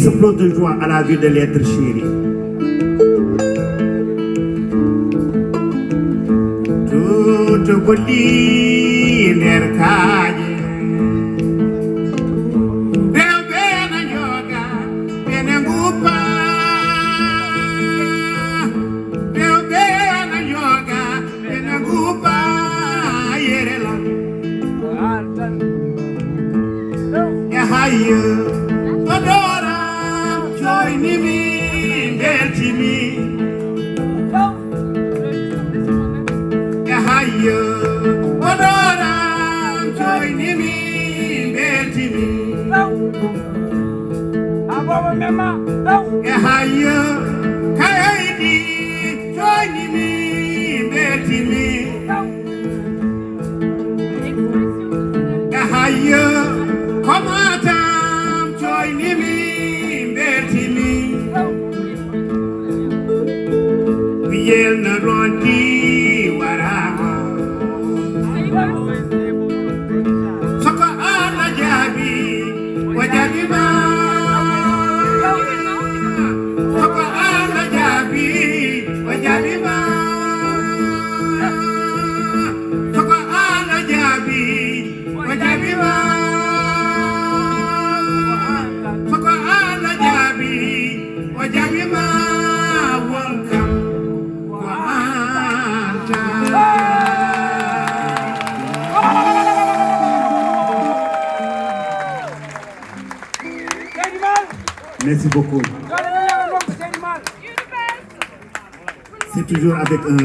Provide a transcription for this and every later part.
explose de joie à la vue de l'être chéri. Tout boli nerkaje. Bena yoga, bena gupa. Bena yoga, bena gupa. Yerela. Yahaye. Adora, joy ni mi, belti mi. Yahaye, adora, joy ni mi, belti mi. Yahaye, kaidi, joy ni mi, belti mi. Yahaye, komata. Yel na rondi warama Soko ala jabi wajabi ma Soko ala jabi wajabi ma Soko ala jabi wajabi ma Soko ala jabi wajabi ma Welcome. Merci beaucoup. C'est toujours avec un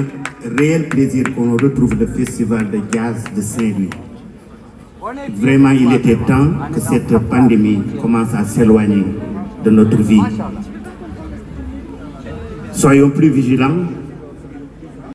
réel plaisir qu'on retrouve le festival de jazz de Saint-Louis. Vraiment, il était temps que cette pandémie commence à s'éloigner de notre vie. Soyons plus vigilants